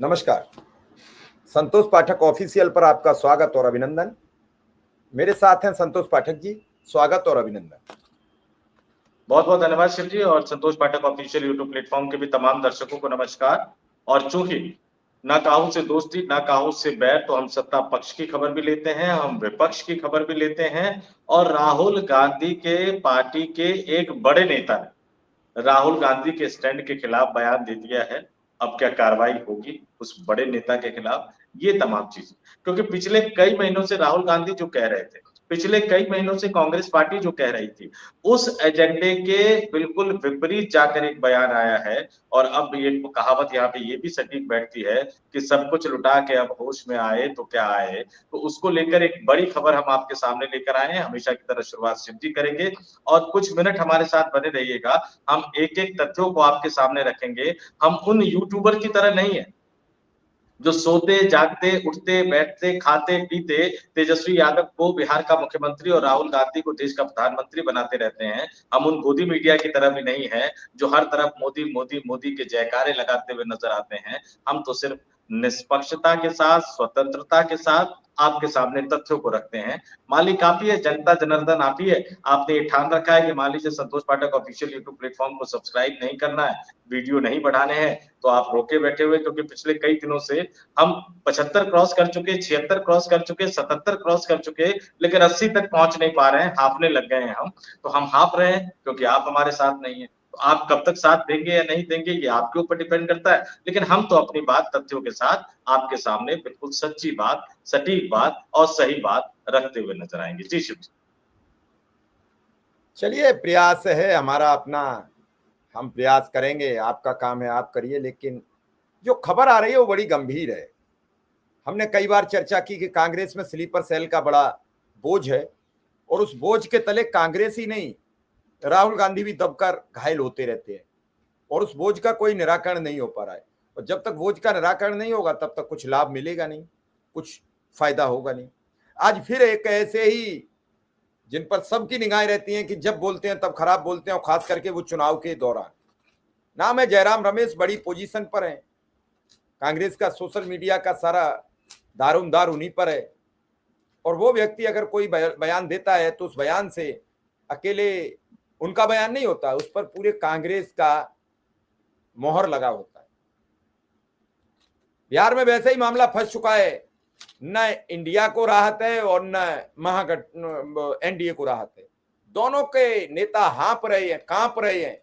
नमस्कार। संतोष पाठक ऑफिशियल पर आपका स्वागत और अभिनंदन। मेरे साथ हैं संतोष पाठक जी। स्वागत और अभिनंदन। बहुत बहुत धन्यवाद शिव जी और संतोष पाठक ऑफिशियल यूट्यूब प्लेटफॉर्म के भी तमाम दर्शकों को नमस्कार। और चूंकि ना काहू से दोस्ती ना काहू से बैर, तो हम सत्ता पक्ष की खबर भी लेते हैं, हम विपक्ष की खबर भी लेते हैं। और राहुल गांधी के पार्टी के एक बड़े नेता ने राहुल गांधी के स्टैंड के खिलाफ बयान दे दिया है। अब क्या कार्रवाई होगी उस बड़े नेता के खिलाफ, ये तमाम चीजें, क्योंकि पिछले कई महीनों से राहुल गांधी जो कह रहे थे, पिछले कई महीनों से कांग्रेस पार्टी जो कह रही थी, उस एजेंडे के बिल्कुल विपरीत जाकर एक बयान आया है। और अब ये कहावत यहाँ पे ये भी सटीक बैठती है कि सब कुछ लुटा के अब होश में आए तो क्या आए। तो उसको लेकर एक बड़ी खबर हम आपके सामने लेकर आए हैं। हमेशा की तरह शुरुआत शिव जी करेंगे और कुछ मिनट हमारे साथ बने रहिएगा। हम एक एक तथ्यों को आपके सामने रखेंगे। हम उन यूट्यूबर की तरह नहीं है जो सोते जागते उठते बैठते खाते पीते तेजस्वी यादव को बिहार का मुख्यमंत्री और राहुल गांधी को देश का प्रधानमंत्री बनाते रहते हैं। हम उन गोदी मीडिया की तरह भी नहीं है जो हर तरफ मोदी मोदी मोदी के जयकारे लगाते हुए नजर आते हैं। हम तो सिर्फ निष्पक्षता के साथ, स्वतंत्रता के साथ आपके सामने तथ्यों को रखते हैं। मालिक आप ही है, जनता जनार्दन आप ही है। आपने ये ठान रखा है कि मान लीजिए संतोष पाठक ऑफिशियल यूट्यूब प्लेटफॉर्म को सब्सक्राइब नहीं करना है, वीडियो नहीं बढ़ाने हैं, तो आप रोके बैठे हुए, क्योंकि पिछले कई दिनों से हम 75 क्रॉस कर चुके, 76 क्रॉस कर चुके, 77 क्रॉस कर चुके, लेकिन 80 तक पहुंच नहीं पा रहे हैं। हाफने लग गए हैं हम। तो हम हाफ रहे हैं क्योंकि आप हमारे साथ नहीं है। तो आप कब तक साथ देंगे या नहीं देंगे ये आपके ऊपर डिपेंड करता है। लेकिन हम तो अपनी बात तथ्यों के साथ आपके सामने बिल्कुल सच्ची बात, सटीक बात और सही बात रखते हुए नजर आएंगे। जी शिव जी। चलिए, प्रयास है हमारा अपना, हम प्रयास करेंगे। आपका काम है, आप करिए। लेकिन जो खबर आ रही है वो बड़ी गंभीर है। हमने कई बार चर्चा की कि कांग्रेस में स्लीपर सेल का बड़ा बोझ है और उस बोझ के तले कांग्रेस ही नहीं, राहुल गांधी भी दबकर घायल होते रहते हैं और उस बोझ का कोई निराकरण नहीं हो पा रहा है। और जब तक बोझ का निराकरण नहीं होगा तब तक कुछ लाभ मिलेगा नहीं, कुछ फायदा होगा नहीं। आज फिर एक ऐसे ही जिन पर सबकी निगाहें रहती हैं कि जब बोलते हैं तब खराब बोलते हैं, और खास करके वो चुनाव के दौरान। नाम है जयराम रमेश, बड़ी पोजीशन पर है। कांग्रेस का सोशल मीडिया का सारा दारोमदार उन्हीं पर है। और वो व्यक्ति अगर कोई बयान देता है तो उस बयान से अकेले उनका बयान नहीं होता, उस पर पूरे कांग्रेस का मोहर लगा होता है। बिहार में वैसे ही मामला फंस चुका है। न इंडिया को राहत है और न महागठ एनडीए को राहत है। दोनों के नेता हाँप रहे हैं, कांप रहे हैं।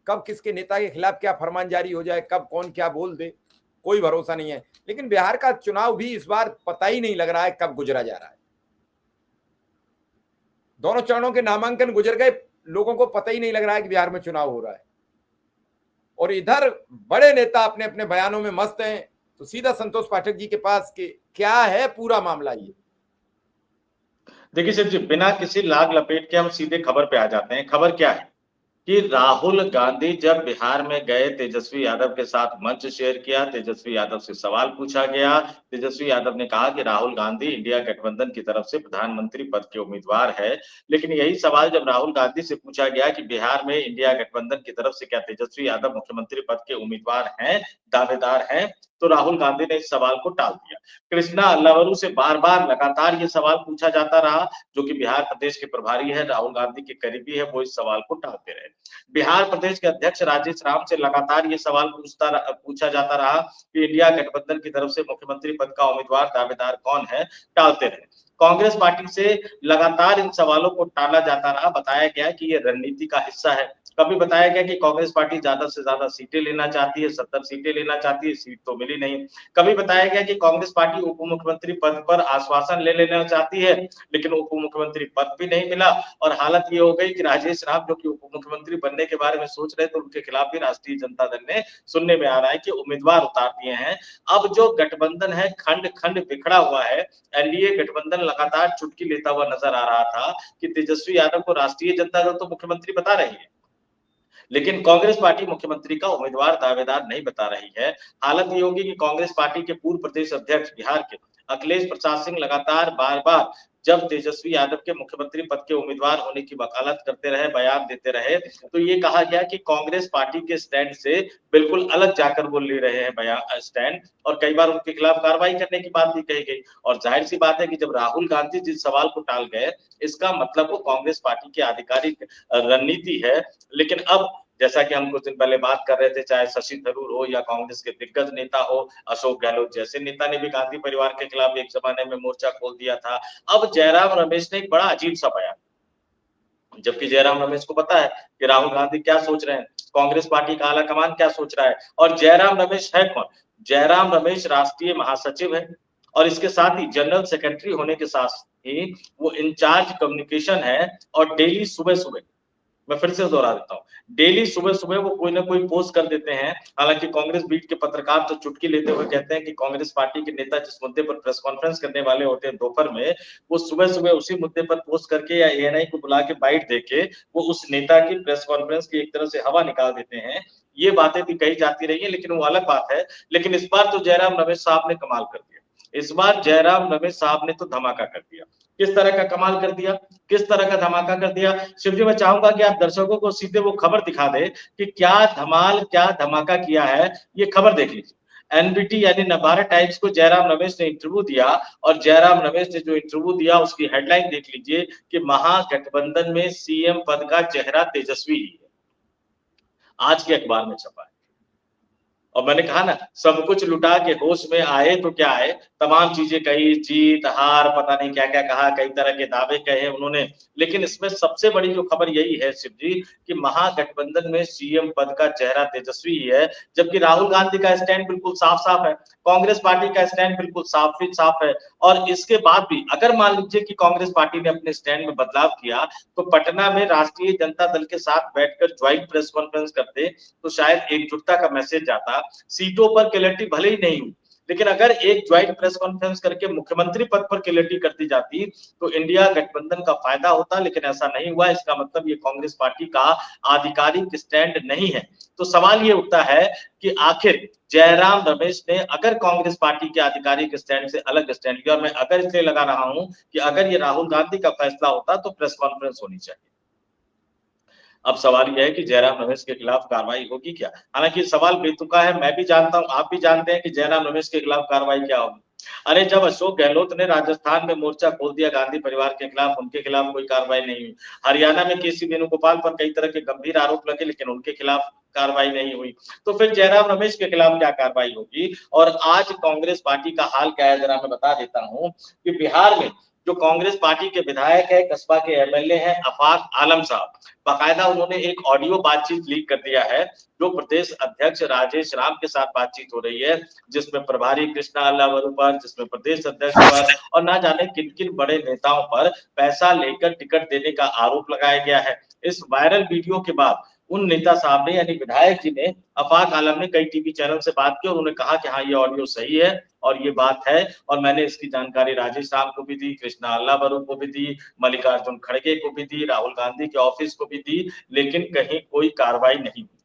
कब किसके नेता के खिलाफ क्या फरमान जारी हो जाए, कब कौन क्या बोल दे, कोई भरोसा नहीं है। लेकिन बिहार का चुनाव भी इस बार पता ही नहीं लग रहा है कब गुजरा जा रहा है। दोनों चरणों के नामांकन गुजर गए, लोगों को पता ही नहीं लग रहा है कि बिहार में चुनाव हो रहा है। और इधर बड़े नेता अपने अपने बयानों में मस्त हैं। तो सीधा संतोष पाठक जी के पास कि क्या है पूरा मामला ये। देखिए शिव जी, बिना किसी लाग लपेट के हम सीधे खबर पे आ जाते हैं। खबर क्या है कि राहुल गांधी जब बिहार में गए, तेजस्वी यादव के साथ मंच शेयर किया, तेजस्वी यादव से सवाल पूछा गया। तेजस्वी यादव ने कहा कि राहुल गांधी इंडिया गठबंधन की तरफ से प्रधानमंत्री पद के उम्मीदवार है। लेकिन यही सवाल जब राहुल गांधी से पूछा गया कि बिहार में इंडिया गठबंधन की तरफ से क्या तेजस्वी यादव मुख्यमंत्री पद के उम्मीदवार हैं, दावेदार हैं, तो राहुल गांधी ने इस सवाल को टाल दिया। कृष्णा अल्लावरू से बार बार लगातार ये सवाल पूछा जाता रहा, जो कि बिहार प्रदेश के प्रभारी है, राहुल गांधी के करीबी है, वो इस सवाल को टालते रहे। बिहार प्रदेश के अध्यक्ष राजेश राम से लगातार ये सवाल पूछा जाता रहा कि इंडिया गठबंधन की तरफ से मुख्यमंत्री पद का उम्मीदवार दावेदार कौन है, टालते रहे। कांग्रेस पार्टी से लगातार इन सवालों को टाला जाता रहा। बताया गया कि ये रणनीति का हिस्सा है। कभी बताया गया कि कांग्रेस पार्टी ज्यादा से ज्यादा सीटें लेना चाहती है, 70 सीटें लेना चाहती है, सीट तो मिली नहीं। कभी बताया गया कि कांग्रेस पार्टी उप मुख्यमंत्री पद पर आश्वासन ले लेना चाहती है, लेकिन उप मुख्यमंत्री पद भी नहीं मिला। और हालत ये हो गई कि राजेश राम जो कि उप मुख्यमंत्री बनने के बारे में सोच रहे थे, उनके खिलाफ भी राष्ट्रीय जनता दल ने, सुनने में आ रहा है कि उम्मीदवार उतार दिए हैं। अब जो गठबंधन है खंड खंड बिखरा हुआ है। एनडीए गठबंधन लगातार चुटकी लेता हुआ नजर आ रहा था कि तेजस्वी यादव को राष्ट्रीय जनता दल तो मुख्यमंत्री बता रही है, लेकिन कांग्रेस पार्टी मुख्यमंत्री का उम्मीदवार दावेदार नहीं बता रही है। हालत ये होगी कि कांग्रेस पार्टी के पूर्व प्रदेश अध्यक्ष बिहार के अखिलेश प्रसाद सिंह लगातार बार बार जब तेजस्वी यादव के मुख्यमंत्री पद के उम्मीदवार होने की वकालत करते रहे, बयान देते रहे, तो ये कहा गया कि कांग्रेस पार्टी के स्टैंड से बिल्कुल अलग जाकर वो ले रहे हैं बयान स्टैंड, और कई बार उनके खिलाफ कार्रवाई करने की बात भी कही गई। और जाहिर सी बात है कि जब राहुल गांधी जिस सवाल को टाल गए, इसका मतलब वो कांग्रेस पार्टी की आधिकारिक रणनीति है। लेकिन अब जैसा कि हम कुछ दिन पहले बात कर रहे थे, चाहे शशि थरूर हो या कांग्रेस के दिग्गज नेता हो, अशोक गहलोत जैसे नेता ने भी गांधी परिवार के खिलाफ एक जमाने में मोर्चा खोल दिया था। अब जयराम रमेश ने एक बड़ा अजीब सा बयान, जबकि जयराम रमेश को पता है कि राहुल गांधी क्या सोच रहे हैं, कांग्रेस पार्टी का आला कमान क्या सोच रहा है, और जयराम रमेश है कौन? जयराम रमेश राष्ट्रीय महासचिव है, और इसके साथ ही जनरल सेक्रेटरी होने के साथ ही वो इंचार्ज कम्युनिकेशन है। और डेली सुबह सुबह, मैं फिर से दोहरा देता हूँ, डेली सुबह सुबह वो कोई ना कोई पोस्ट कर देते हैं। हालांकि कांग्रेस बीट के पत्रकार तो चुटकी लेते हुए कहते हैं कि कांग्रेस पार्टी के नेता जिस मुद्दे पर प्रेस कॉन्फ्रेंस करने वाले होते हैं दोपहर में, वो सुबह सुबह उसी मुद्दे पर पोस्ट करके या एएनआई को बुला के बाइट देके वो उस नेता की प्रेस कॉन्फ्रेंस की एक तरह से हवा निकाल देते हैं। ये बातें भी कही जाती रही है, लेकिन वो अलग बात है। लेकिन इस बार तो जयराम रमेश साहब ने कमाल कर दिया। इस बार जयराम रमेश साहब ने तो धमाका कर दिया। किस तरह का कमाल कर दिया, किस तरह का धमाका कर दिया? शिव जी, मैं चाहूंगा कि आप दर्शकों को सीधे वो खबर दिखा दे कि क्या धमाल, क्या धमाका किया है। ये खबर देख लीजिए, एनबीटी यानी नवभारत टाइम्स को जयराम रमेश ने इंटरव्यू दिया, और जयराम रमेश ने जो इंटरव्यू दिया उसकी हेडलाइन देख लीजिए कि महागठबंधन में सीएम पद का चेहरा तेजस्वी ही है। आज के अखबार में छपा है। और मैंने कहा ना, सब कुछ लुटा के होश में आए तो क्या आए, तमाम चीजें कही, जीत हार पता नहीं क्या क्या कहा, कई तरह के दावे कहे उन्होंने। लेकिन इसमें सबसे बड़ी जो खबर यही है शिव जी कि महागठबंधन में सीएम पद का चेहरा तेजस्वी ही है। जबकि राहुल गांधी का स्टैंड बिल्कुल साफ साफ है, कांग्रेस पार्टी का स्टैंड बिल्कुल साफ साफ है। और इसके बाद भी अगर मान लीजिए कि कांग्रेस पार्टी ने अपने स्टैंड में बदलाव किया, तो पटना में राष्ट्रीय जनता दल के साथ बैठकर ज्वाइंट प्रेस कॉन्फ्रेंस करते, तो शायद एकजुटता का मैसेज जाता। सीटों पर क्लैरिटी भले ही नहीं हुई, लेकिन अगर एक ज्वाइंट प्रेस कॉन्फ्रेंस करके मुख्यमंत्री पद पर क्लैरिटी कर दी जाती, तो इंडिया गठबंधन का फायदा होता। लेकिन ऐसा नहीं हुआ। इसका मतलब ये कांग्रेस पार्टी का आधिकारिक स्टैंड नहीं है। तो सवाल ये उठता है कि आखिर जयराम रमेश ने अगर कांग्रेस पार्टी के आधिकारिक स्टैंड से अलग स्टैंड लिया, और मैं अगर इसलिए लगा रहा हूं कि अगर ये राहुल गांधी का फैसला होता तो प्रेस कॉन्फ्रेंस होनी चाहिए। अब सवाल यह है कि जयराम रमेश के खिलाफ कार्रवाई होगी क्या? हालांकि सवाल बेतुका है, मैं भी जानता हूं, आप भी जानते हैं कि जयराम रमेश के खिलाफ कार्रवाई क्या होगी। अरे जब अशोक गहलोत ने राजस्थान में मोर्चा खोल दिया गांधी परिवार के खिलाफ, उनके खिलाफ कोई कार्रवाई नहीं हुई। हरियाणा में केसी वेणुगोपाल पर कई तरह के गंभीर आरोप लगे, लेकिन उनके खिलाफ कार्रवाई नहीं हुई। तो फिर जयराम रमेश के खिलाफ क्या कार्रवाई होगी? और आज कांग्रेस पार्टी का हाल क्या है, जरा मैं बता देता हूं कि बिहार में जो कांग्रेस पार्टी के विधायक है, कस्बा के एमएलए हैं आफाक आलम साहब, बाकायदा उन्होंने एक ऑडियो बातचीत लीक कर दिया है, जो प्रदेश अध्यक्ष राजेश राम के साथ बातचीत हो रही है, जिसमें प्रभारी कृष्णा अल्लावरू पर, जिसमें प्रदेश अध्यक्ष पर और ना जाने किन किन बड़े नेताओं पर पैसा लेकर टिकट देने का आरोप लगाया गया है। इस वायरल वीडियो के बाद उन नेता साहब ने यानी विधायक जी ने, आफाक आलम ने कई टीवी चैनल से बात की और उन्होंने कहा कि हाँ ये ऑडियो सही है और ये बात है, और मैंने इसकी जानकारी राजेश राम को भी दी, कृष्णा अल्लावरू को भी दी, मल्लिकार्जुन खड़गे को भी दी, राहुल गांधी के ऑफिस को भी दी, लेकिन कहीं कोई कार्रवाई नहीं हुई।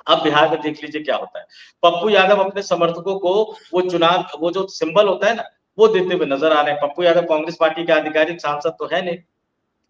अब बिहार में देख लीजिए क्या होता है। पप्पू यादव अपने समर्थकों को वो चुनाव, वो जो सिंबल होता है ना, वो देते हुए नजर आ रहे हैं। पप्पू यादव कांग्रेस पार्टी के आधिकारिक सांसद तो है नहीं,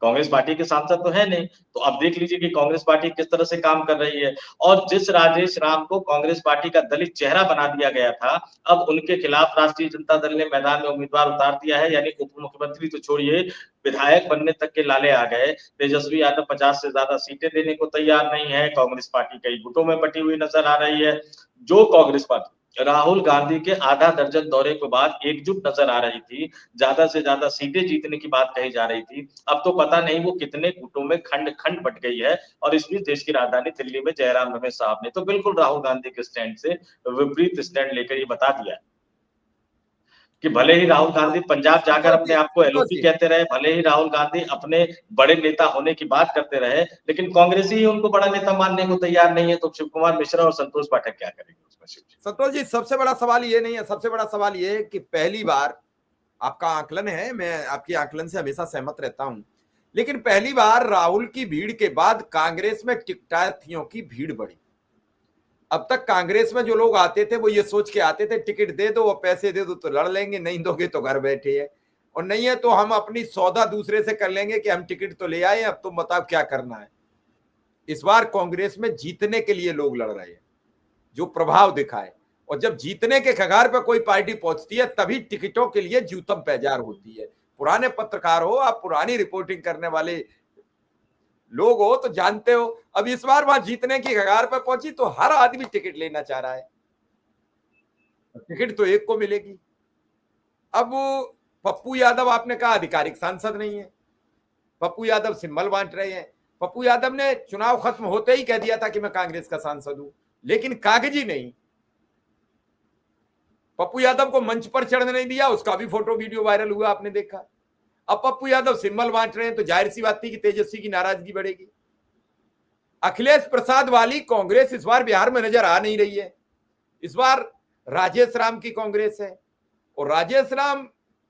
कांग्रेस पार्टी के सांसद तो है नहीं, तो अब देख लीजिए कि कांग्रेस पार्टी किस तरह से काम कर रही है। और जिस राजेश राम को कांग्रेस पार्टी का दलित चेहरा बना दिया गया था, अब उनके खिलाफ राष्ट्रीय जनता दल ने मैदान में उम्मीदवार उतार दिया है, यानी उप मुख्यमंत्री तो छोड़िए, विधायक बनने तक के लाले आ गए। तेजस्वी यादव 50 से ज्यादा सीटें देने को तैयार नहीं है, कांग्रेस पार्टी कई गुटों में बटी हुई नजर आ रही है। जो कांग्रेस पार्टी राहुल गांधी के आधा दर्जन दौरे के बाद एकजुट नजर आ रही थी, ज्यादा से ज्यादा सीटें जीतने की बात कही जा रही थी, अब तो पता नहीं वो कितने गुटों में खंड खंड बट गई है। और इस बीच देश की राजधानी दिल्ली में जयराम रमेश साहब ने तो बिल्कुल राहुल गांधी के स्टैंड से विपरीत स्टैंड लेकर ये बता दिया कि भले ही राहुल गांधी पंजाब जाकर अपने आप को संतोष एलओपी जी, कहते रहे, भले ही राहुल गांधी अपने बड़े नेता होने की बात करते रहे, लेकिन कांग्रेस ही उनको बड़ा नेता मानने को तैयार नहीं है। तो शिव कुमार मिश्रा और संतोष पाठक क्या करेंगे उसमें शिव जी? संतोष जी, सबसे बड़ा सवाल ये नहीं है, सबसे बड़ा सवाल ये है कि पहली बार, आपका आकलन है, मैं आपकी आकलन से हमेशा सहमत रहता हूं, लेकिन पहली बार राहुल की भीड़ के बाद कांग्रेस में टिकटार्थियों की भीड़ बढ़ी। अब तक कांग्रेस में जो लोग आते थे वो ये सोच के आते थे टिकट दे दो, वो पैसे दे दो तो लड़ लेंगे, नहीं दोगे तो घर बैठे है, और नहीं है तो हम अपनी सौदा दूसरे से कर लेंगे कि हम टिकट तो ले आए, अब तुम बताओ क्या करना है। इस बार कांग्रेस में जीतने के लिए लोग लड़ रहे हैं, जो प्रभाव दिखाए, और जब जीतने के कगार पर कोई पार्टी पहुंचती है तभी टिकटों के लिए जूतम पैजार होती है। पुराने पत्रकार हो आप, पुरानी रिपोर्टिंग करने वाले लोग हो तो जानते हो। अब इस बार वहां जीतने की कगार पर पहुंची तो हर आदमी टिकट लेना चाह रहा है, टिकट तो एक को मिलेगी। अब पप्पू यादव आपने कहा आधिकारिक सांसद नहीं है, पप्पू यादव सिंबल बांट रहे हैं। पप्पू यादव ने चुनाव खत्म होते ही कह दिया था कि मैं कांग्रेस का सांसद हूं, लेकिन कागजी नहीं। पप्पू यादव को मंच पर चढ़ने नहीं दिया, उसका भी फोटो वीडियो वायरल हुआ, आपने देखा। अब पप्पू यादव सिंबल बांट रहे हैं तो जाहिर सी बात थी कि तेजस्वी की नाराजगी बढ़ेगी। अखिलेश प्रसाद वाली कांग्रेस इस बार बिहार में नजर आ नहीं रही है। इस बार राजेश राम की कांग्रेस है, और राजेश राम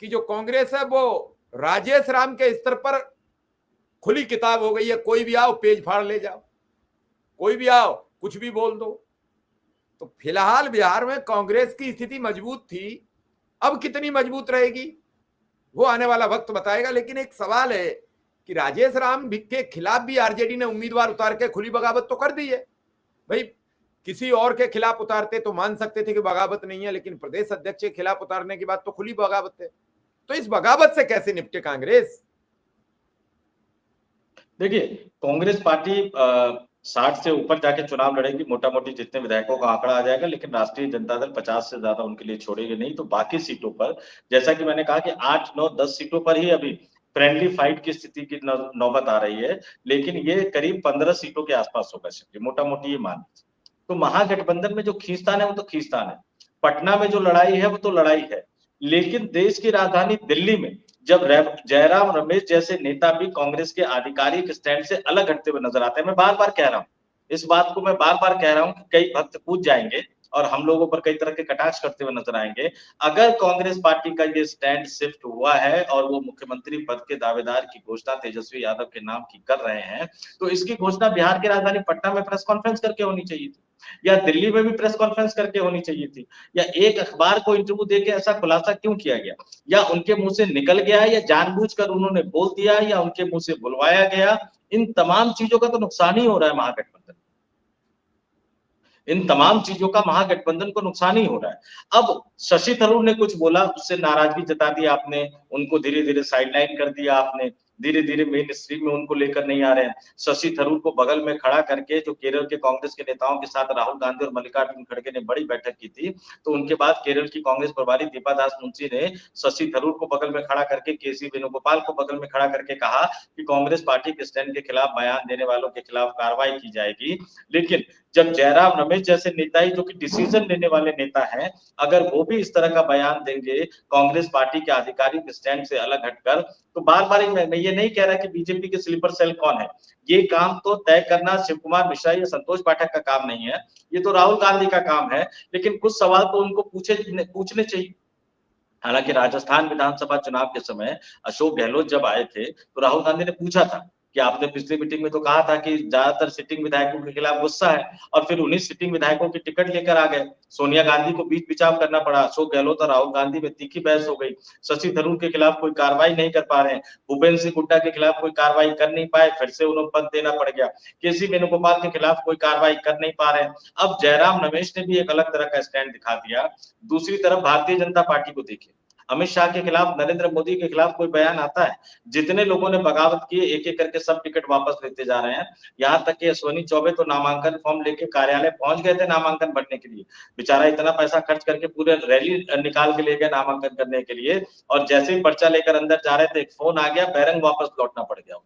की जो कांग्रेस है वो राजेश राम के स्तर पर खुली किताब हो गई है। कोई भी आओ पेज फाड़ ले जाओ, कोई भी आओ कुछ भी बोल दो। तो फिलहाल बिहार में कांग्रेस की स्थिति मजबूत थी, अब कितनी मजबूत रहेगी वो आने वाला वक्त बताएगा। लेकिन एक सवाल है कि राजेश राम के खिलाफ भी आरजेडी ने उम्मीदवार उतार के खुली बगावत तो कर दी है। भाई किसी और के खिलाफ उतारते तो मान सकते थे कि बगावत नहीं है, लेकिन प्रदेश अध्यक्ष के खिलाफ उतारने की बात तो खुली बगावत है। तो इस बगावत से कैसे निपटे कांग्रेस? देखिए, कांग्रेस पार्टी 60 से ऊपर जाके चुनाव लड़ेगी, मोटा मोटी जितने विधायकों का आंकड़ा आ जाएगा, लेकिन राष्ट्रीय जनता दल 50 से ज्यादा उनके लिए छोड़ेगी नहीं। तो बाकी सीटों पर, जैसा कि मैंने कहा कि 8, 9, 10 सीटों पर ही अभी फ्रेंडली फाइट की स्थिति की नौबत आ रही है, लेकिन ये करीब 15 सीटों के आसपास होगा, मोटा मोटी ये मान। तो महागठबंधन में जो खींचतान है वो तो खींचतान है, पटना में जो लड़ाई है वो तो लड़ाई है, लेकिन देश की राजधानी दिल्ली में जब जयराम रमेश जैसे नेता भी कांग्रेस के आधिकारिक स्टैंड से अलग हटते हुए नजर आते हैं, मैं बार बार कह रहा हूं, इस बात को मैं बार बार कह रहा हूं कि कई भक्त कूद जाएंगे और हम लोगों पर कई तरह के कटाक्ष करते हुए नजर आएंगे अगर कांग्रेस पार्टी का ये स्टैंड शिफ्ट हुआ है और वो मुख्यमंत्री पद के दावेदार की घोषणा तेजस्वी यादव के नाम की कर रहे हैं, तो इसकी घोषणा बिहार की राजधानी पटना में प्रेस कॉन्फ्रेंस करके होनी चाहिए थी, या दिल्ली में भी प्रेस कॉन्फ्रेंस करके होनी चाहिए थी, या एक अखबार को इंटरव्यू देके ऐसा खुलासा क्यों किया गया, या उनके मुंह से निकल गया, या जानबूझकर उन्होंने बोल दिया, या उनके मुंह से बुलवाया गया। इन तमाम चीजों का तो नुकसान ही हो रहा है महागठबंधन, इन तमाम चीजों का महागठबंधन को नुकसान ही हो रहा है। अब शशि थरूर ने कुछ बोला, उससे नाराजगी जता दी आपने, उनको धीरे धीरे साइडलाइन कर दिया आपने, धीरे धीरे मेन स्ट्रीम में उनको लेकर नहीं आ रहे हैं। शशि थरूर को बगल में खड़ा करके जो केरल के कांग्रेस के नेताओं के साथ राहुल गांधी और मल्लिकार्जुन खड़गे ने बड़ी बैठक की थी, तो उनके बाद केरल की कांग्रेस प्रभारी दीपा दास मुंशी ने शशि थरूर को बगल में खड़ा करके, केसी वेणुगोपाल को बगल में खड़ा करके कहा कि कांग्रेस पार्टी के स्टैंड के खिलाफ बयान देने वालों के खिलाफ कार्रवाई की जाएगी। लेकिन जब जयराम रमेश जैसे नेता ही, जो कि डिसीजन लेने वाले नेता हैं, अगर वो भी इस तरह का बयान देंगे कांग्रेस पार्टी के आधिकारिक स्टैंड से अलग हटकर, तो बार बार मैं ये नहीं कह रहा कि बीजेपी के स्लीपर सेल कौन है, ये काम तो तय करना शिव कुमार मिश्रा या संतोष पाठक का काम नहीं है, ये तो राहुल गांधी का काम है। लेकिन कुछ सवाल तो उनको पूछने चाहिए। हालांकि राजस्थान विधानसभा चुनाव के समय अशोक गहलोत जब आए थे तो राहुल गांधी ने पूछा था कि आपने पिछली मीटिंग में तो कहा था कि ज्यादातर सिटिंग विधायकों के खिलाफ गुस्सा है, और फिर उन्हीं सिटिंग विधायकों की टिकट लेकर आ गए। सोनिया गांधी को बीच बिचाव करना पड़ा, अशोक गहलोत और राहुल गांधी में तीखी बहस हो गई। शशि थरूर के खिलाफ कोई कार्रवाई नहीं कर पा रहे हैं, भूपेन्द्र सिंह हुड्डा के खिलाफ कोई कार्रवाई कर नहीं पाए, फिर से उन्हें पद देना पड़ गया। केसी वेणुगोपाल के खिलाफ कोई कार्रवाई कर नहीं पा रहे हैं। अब जयराम रमेश ने भी एक अलग तरह का स्टैंड दिखा दिया। दूसरी तरफ भारतीय जनता पार्टी को देखिए, अमित शाह के खिलाफ, नरेंद्र मोदी के खिलाफ कोई बयान आता है? जितने लोगों ने बगावत की एक एक करके सब टिकट वापस लेते जा रहे हैं। यहाँ तक कि अश्विनी चौबे तो नामांकन फॉर्म लेके कार्यालय पहुंच गए थे नामांकन भरने के लिए, बेचारा इतना पैसा खर्च करके पूरे रैली निकाल के ले गए नामांकन करने के लिए, और जैसे ही पर्चा लेकर अंदर जा रहे थे एक फोन आ गया, बैरंग वापस लौटना पड़ गया।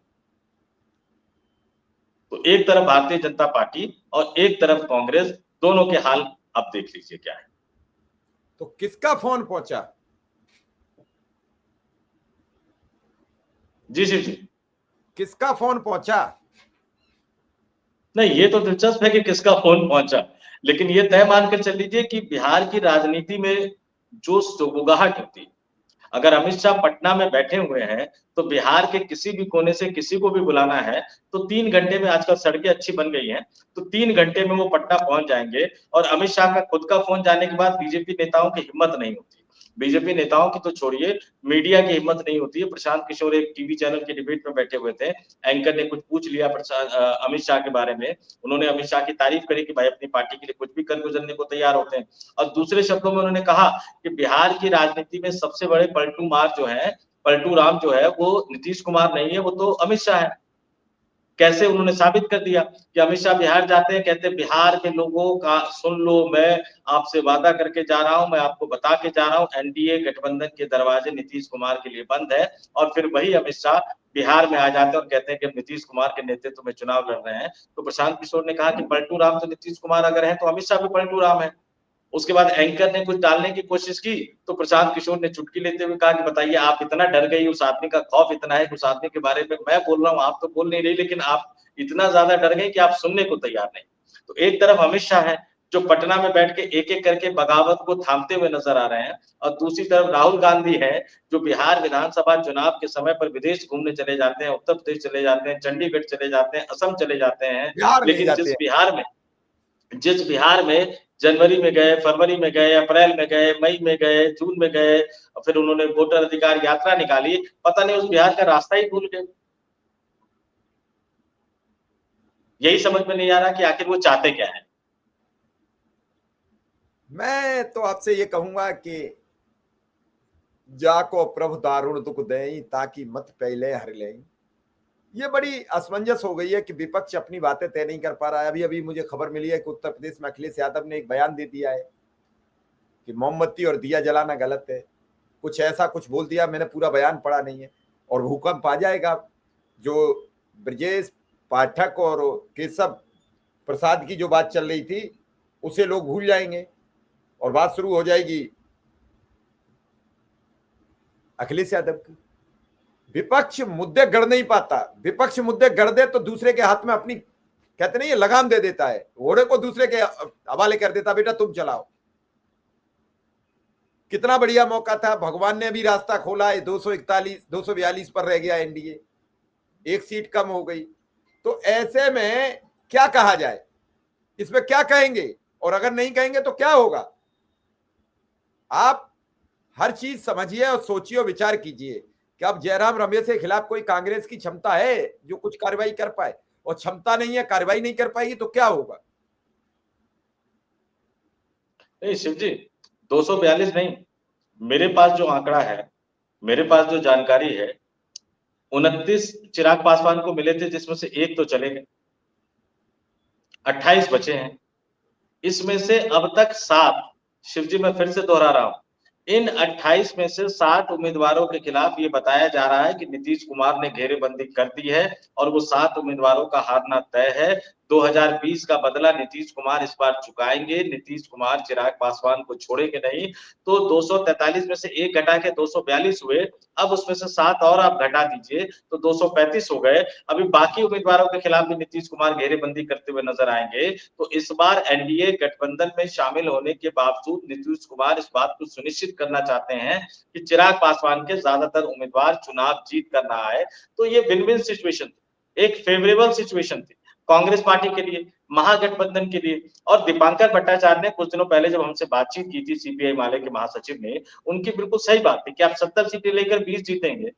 तो एक तरफ भारतीय जनता पार्टी और एक तरफ कांग्रेस, दोनों के हाल अब देख लीजिए क्या है। तो किसका फोन पहुंचा? जी जी जी, किसका फोन पहुंचा? नहीं, ये तो दिलचस्प है कि किसका फोन पहुंचा, लेकिन ये तय मानकर चल लीजिए कि बिहार की राजनीति में जो सुगबुगाहट होती है, अगर अमित शाह पटना में बैठे हुए हैं, तो बिहार के किसी भी कोने से किसी को भी बुलाना है, तो 3 घंटे में, आजकल सड़कें अच्छी बन गई हैं, तो 3 घंटे में वो पटना पहुँच जाएँगे। और अमित शाह का खुद का फ़ोन जाने के बाद बीजेपी नेताओं की हिम्मत नहीं होती। बीजेपी नेताओं की तो छोड़िए, मीडिया की हिम्मत नहीं होती है। प्रशांत किशोर एक टीवी चैनल के डिबेट में बैठे हुए थे। एंकर ने कुछ पूछ लिया अमित शाह के बारे में। उन्होंने अमित शाह की तारीफ करी कि भाई अपनी पार्टी के लिए कुछ भी कर गुजरने को तैयार होते हैं। और दूसरे शब्दों में उन्होंने कहा कि बिहार की राजनीति में सबसे बड़े पलटू मार जो है, पलटू राम जो है, वो नीतीश कुमार नहीं है, वो तो अमित शाह है। कैसे उन्होंने साबित कर दिया कि अमित शाह बिहार जाते हैं, कहते हैं बिहार के लोगों का सुन लो, मैं आपसे वादा करके जा रहा हूं, मैं आपको बता के जा रहा हूं, एनडीए गठबंधन के दरवाजे नीतीश कुमार के लिए बंद है। और फिर वही अमित शाह बिहार में आ जाते हैं और कहते हैं कि नीतीश कुमार के नेतृत्व में चुनाव लड़ रहे हैं। तो प्रशांत किशोर ने कहा कि पलटू राम तो नीतीश कुमार अगर है तो अमित शाह भी पलटू राम है। उसके बाद एंकर ने कुछ डालने की कोशिश की, तो प्रशांत किशोर ने चुटकी लेते हुए कहा कि बताइए, आप इतना डर गई, उस आदमी का खौफ इतना है कि उस आदमी के बारे में मैं बोल रहा हूँ, आप तो बोल नहीं रही, लेकिन आप इतना ज्यादा डर गई कि आप सुनने को तैयार नहीं। तो एक तरफ अमित शाह है, जो पटना में बैठ के एक-एक करके बगावत को थामते हुए नजर आ रहे हैं, और दूसरी तरफ राहुल गांधी है, जो बिहार विधानसभा चुनाव के समय पर विदेश घूमने चले जाते हैं, उत्तर प्रदेश चले जाते हैं, चंडीगढ़ चले जाते हैं, असम चले जाते हैं। बिहार नहीं लेकिन जाते हैं। जिस बिहार में जनवरी में गए, फरवरी में गए, अप्रैल में गए, मई में गए, जून में गए, और फिर उन्होंने वोटर अधिकार यात्रा निकाली, पता नहीं उस बिहार का रास्ता ही भूल गए। यही समझ में नहीं आ रहा कि आखिर वो चाहते क्या है। मैं तो आपसे ये कहूंगा कि जाको प्रभु दारुण दुख देई ताकि मत पहले हर ले। ये बड़ी असमंजस हो गई है कि विपक्ष अपनी बातें तय नहीं कर पा रहा है। अभी अभी मुझे खबर मिली है कि उत्तर प्रदेश में अखिलेश यादव ने एक बयान दे दिया है कि मोमबत्ती और दिया जलाना गलत है। कुछ ऐसा कुछ बोल दिया, मैंने पूरा बयान पढ़ा नहीं है। और भूकंप आ जाएगा। जो ब्रजेश पाठक और केशव प्रसाद की जो बात चल रही थी, उसे लोग भूल जाएंगे और बात शुरू हो जाएगी अखिलेश यादव की। विपक्ष मुद्दे गढ़ नहीं पाता। विपक्ष मुद्दे गढ़ दे तो दूसरे के हाथ में अपनी, कहते नहीं, ये लगाम दे देता है, घोड़े को दूसरे के हवाले कर देता, बेटा तुम चलाओ। कितना बढ़िया मौका था, भगवान ने भी रास्ता खोला है। 242 पर रह गया एनडीए, एक सीट कम हो गई। तो ऐसे में क्या कहा जाए, इसमें क्या कहेंगे, और अगर नहीं कहेंगे तो क्या होगा। आप हर चीज समझिए और सोचिए और विचार कीजिए कि अब जयराम रमेश के खिलाफ कोई कांग्रेस की क्षमता है जो कुछ कार्रवाई कर पाए, और क्षमता नहीं है, कार्रवाई नहीं कर पाएगी तो क्या होगा। नहीं शिव जी, 242 नहीं, मेरे पास जो आंकड़ा है, मेरे पास जो जानकारी है, 29 चिराग पासवान को मिले थे, जिसमें से एक तो चले गए, 28 बचे हैं। इसमें से अब तक 7, शिवजी मैं फिर से दोहरा रहा हूं, इन 28 में से 7 उम्मीदवारों के खिलाफ ये बताया जा रहा है कि नीतीश कुमार ने घेरेबंदी कर दी है, और वो 7 उम्मीदवारों का हारना तय है। 2020 का बदला नीतीश कुमार इस बार चुकाएंगे। नीतीश कुमार चिराग पासवान को छोड़ेंगे नहीं। तो 243 में से एक घटा के 242 हुए। अब उसमें से 7 और आप घटा दीजिए तो 235 हो गए। अभी बाकी उम्मीदवारों के खिलाफ भी नीतीश कुमार घेरेबंदी करते हुए नजर आएंगे। तो इस बार एनडीए गठबंधन में शामिल होने के बावजूद नीतीश कुमार इस बात को सुनिश्चित करना चाहते हैं कि चिराग पासवान के ज्यादातर उम्मीदवार चुनाव जीत कर रहा है। तो ये विन विन सिचुएशन थी, एक फेवरेबल सिचुएशन थी कांग्रेस पार्टी के लिए, महागठबंधन के लिए। और दीपांकर भट्टाचार्य ने कुछ दिनों पहले जब हमसे बातचीत की थी, सीपीआई माले के महासचिव ने, उनकी बिल्कुल सही बात थी कि आप 70 सीटें लेकर 20 जीतेंगे,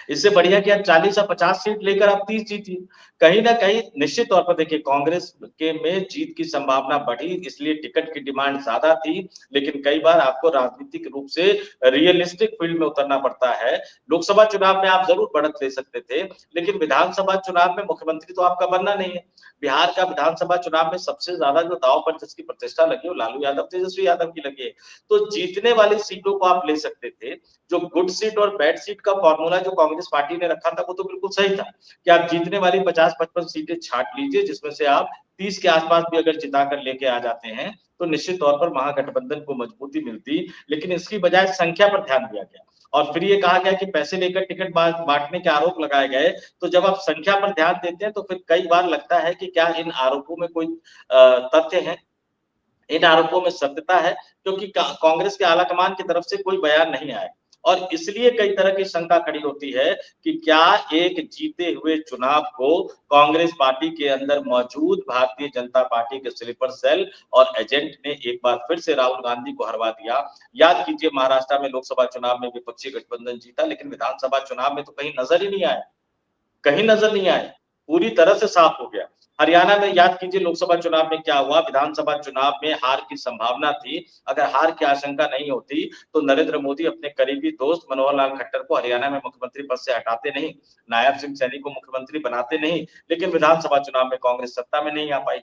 इससे बढ़िया कि आप 40 या 50 सीट लेकर आप 30 जीतिए। कहीं ना कहीं निश्चित तौर पर देखिए, कांग्रेस के में जीत की संभावना बढ़ी, इसलिए टिकट की डिमांड ज्यादा थी। लेकिन कई बार आपको राजनीतिक रूप से रियलिस्टिक फील्ड में उतरना पड़ता है। लोकसभा चुनाव में आप जरूर बढ़त ले सकते थे, लेकिन विधानसभा चुनाव में मुख्यमंत्री तो आपका बनना नहीं है। बिहार का विधानसभा चुनाव में सबसे ज्यादा जो दांव पर जिसकी प्रतिष्ठा लगी, वो लालू यादव, तेजस्वी यादव की लगी है। तो जीतने वाली सीटों को आप ले सकते थे। जो गुड सीट और बैड सीट का फॉर्मूला जो कांग्रेस पार्टी ने रखा था, वो तो बिल्कुल सही था कि आप जीतने वाली 50-55 सीटें छांट लीजिए, जिसमें से आप 30 के आसपास भी अगर जिता कर लेके आ जाते हैं, तो निश्चित तौर पर महागठबंधन को मजबूती मिलती। लेकिन इसकी बजाय संख्या पर ध्यान दिया गया, और फिर ये कहा गया कि पैसे लेकर टिकट बांटने के आरोप लगाए गए। तो जब आप संख्या पर ध्यान देते हैं, तो फिर कई बार लगता है कि क्या इन आरोपों में कोई तथ्य है, इन आरोपों में सत्यता है, क्योंकि कांग्रेस के आलाकमान की तरफ से कोई बयान नहीं आया। और इसलिए कई तरह की शंका खड़ी होती है कि क्या एक जीते हुए चुनाव को कांग्रेस पार्टी के अंदर मौजूद भारतीय जनता पार्टी के स्लीपर सेल और एजेंट ने एक बार फिर से राहुल गांधी को हरवा दिया। याद कीजिए, महाराष्ट्र में लोकसभा चुनाव में विपक्षी गठबंधन जीता, लेकिन विधानसभा चुनाव में तो कहीं नजर ही नहीं आया, कहीं नजर नहीं आए, पूरी तरह से साफ हो गया। हरियाणा में याद कीजिए लोकसभा चुनाव में क्या हुआ, विधानसभा चुनाव में हार की संभावना थी। अगर हार की आशंका नहीं होती तो नरेंद्र मोदी अपने करीबी दोस्त मनोहर लाल खट्टर को हरियाणा में मुख्यमंत्री पद से हटाते नहीं, नायब सिंह सैनी को मुख्यमंत्री बनाते नहीं, लेकिन विधानसभा चुनाव में कांग्रेस सत्ता में नहीं आ पाई।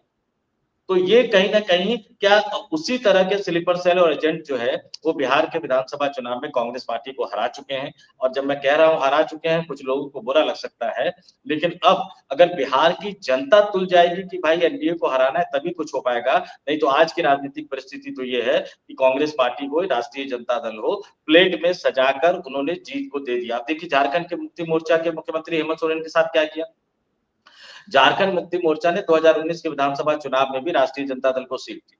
तो ये कहीं न कहीं क्या उसी तरह के स्लीपर सेल और एजेंट जो है, वो बिहार के विधानसभा चुनाव में कांग्रेस पार्टी को हरा चुके हैं। और जब मैं कह रहा हूँ हरा चुके हैं, कुछ लोगों को बुरा लग सकता है, लेकिन अब अगर बिहार की जनता तुल जाएगी कि भाई एनडीए को हराना है तभी कुछ हो पाएगा, नहीं तो आज की राजनीतिक परिस्थिति तो ये है कि कांग्रेस पार्टी हो, राष्ट्रीय जनता दल हो, प्लेट में सजाकर उन्होंने जीत को दे दिया। आप देखिए झारखंड के मुक्ति मोर्चा के मुख्यमंत्री हेमंत सोरेन के साथ क्या किया? झारखंड मुक्ति मोर्चा ने 2019 के विधानसभा चुनाव में भी राष्ट्रीय जनता दल को सीट दी,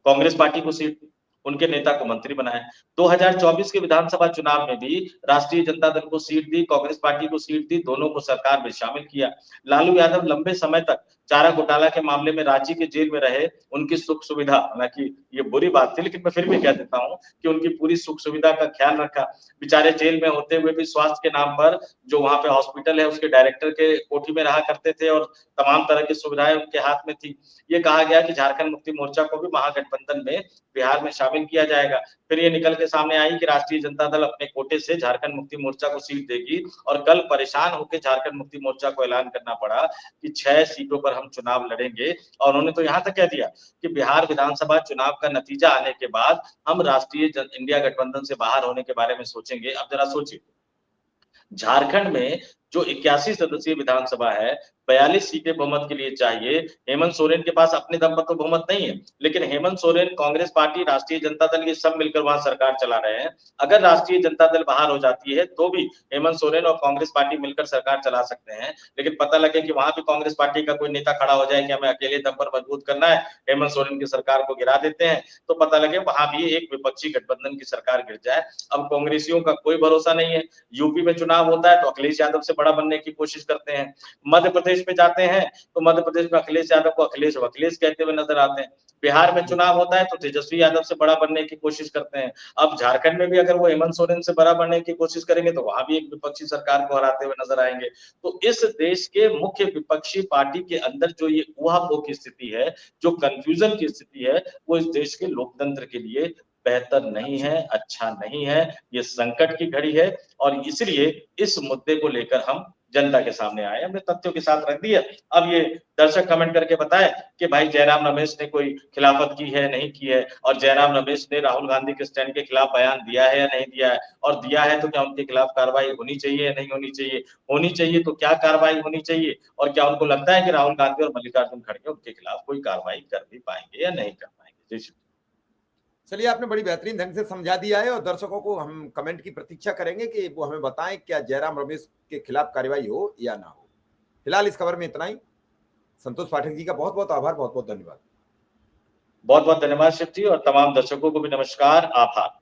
कांग्रेस पार्टी को सीट दी, उनके नेता को मंत्री बनाया। 2024 के विधानसभा चुनाव में भी राष्ट्रीय जनता दल को सीट दी, कांग्रेस पार्टी को सीट दी, दोनों को सरकार में शामिल किया। लालू यादव लंबे समय तक चारा घोटाला के मामले में रांची के जेल में रहे, उनकी सुख सुविधा, हालांकि ये बुरी बात थी लेकिन मैं फिर भी कह देता हूं कि उनकी पूरी सुख सुविधा का ख्याल रखा। बेचारे जेल में होते हुए भी स्वास्थ्य के नाम पर जो वहां पे हॉस्पिटल है उसके डायरेक्टर के कोठी में रहा करते थे और तमाम तरह की सुविधाएं उनके हाथ में थी। ये कहा गया कि झारखंड मुक्ति मोर्चा को भी महागठबंधन में बिहार में शामिल किया जाएगा। फिर ये निकल के सामने आई कि राष्ट्रीय जनता दल अपने कोटे से झारखंड मुक्ति मोर्चा को सीट देगी और कल परेशान होकर झारखंड मुक्ति मोर्चा को ऐलान करना पड़ा कि 6 सीटों पर हम चुनाव लड़ेंगे। और उन्होंने तो यहां तक कह दिया कि बिहार विधानसभा चुनाव का नतीजा आने के बाद हम इंडिया गठबंधन से बाहर होने के बारे में सोचेंगे। अब जरा सोचिए, झारखंड में जो 81 सदस्यीय विधानसभा है, 42 सीटें बहुमत के लिए चाहिए। हेमंत सोरेन के पास अपने दम पर तो बहुमत नहीं है, लेकिन हेमंत सोरेन, कांग्रेस पार्टी, राष्ट्रीय जनता दल ये सब मिलकर वहां सरकार चला रहे हैं। अगर राष्ट्रीय जनता दल बाहर हो जाती है तो भी हेमंत सोरेन और कांग्रेस पार्टी मिलकर सरकार चला सकते हैं। लेकिन पता लगे कि वहां भी कांग्रेस पार्टी का कोई नेता खड़ा हो जाए कि हमें अकेले दम पर मजबूत करना है, हेमंत सोरेन की सरकार को गिरा देते हैं, तो पता लगे वहां भी एक विपक्षी गठबंधन की सरकार गिर जाए। अब कांग्रेसियों का कोई भरोसा नहीं है। यूपी में चुनाव होता है तो अखिलेश यादव से बड़ा बनने की कोशिश करते हैं, मध्य प्रदेश में जाते हैं तो मध्य प्रदेश में अखिलेश यादव को अखिलेश वखिलेश कहते हुए नजर आते हैं, बिहार में चुनाव होता है तो तेजस्वी यादव से बड़ा बनने की कोशिश करते हैं। अब झारखंड में भी अगर वो हेमंत सोरेन से बड़ा बनने की कोशिश करेंगे तो वहां भी एक विपक्षी सरकार को हराते हुए नजर आएंगे। तो इस देश के मुख्य विपक्षी पार्टी के अंदर जो ये ऊहापोह की स्थिति है, जो कंफ्यूजन की स्थिति है, वो इस देश के लोकतंत्र के लिए बेहतर नहीं है, अच्छा नहीं है। ये संकट की घड़ी है और इसलिए इस मुद्दे को लेकर हम जनता के सामने आए, हमने तथ्यों के साथ रख दिया। अब ये दर्शक कमेंट करके बताए कि भाई जयराम रमेश ने कोई खिलाफत की है, नहीं की है, और जयराम रमेश ने राहुल गांधी के स्टैंड के खिलाफ बयान दिया है या नहीं दिया है, और दिया है तो क्या उनके खिलाफ कार्रवाई होनी चाहिए या नहीं होनी चाहिए, होनी चाहिए तो क्या कार्रवाई होनी चाहिए, और क्या उनको लगता है कि राहुल गांधी और मल्लिकार्जुन खड़गे उनके खिलाफ कोई कार्रवाई कर भी पाएंगे या नहीं कर पाएंगे। जी चलिए, आपने बड़ी बेहतरीन ढंग से समझा दिया है और दर्शकों को हम कमेंट की प्रतीक्षा करेंगे कि वो हमें बताएं क्या जयराम रमेश के खिलाफ कार्रवाई हो या ना हो। फिलहाल इस खबर में इतना ही। संतोष पाठक जी का बहुत बहुत आभार, बहुत बहुत धन्यवाद। बहुत बहुत धन्यवाद शिव जी, और तमाम दर्शकों को भी नमस्कार, आभार।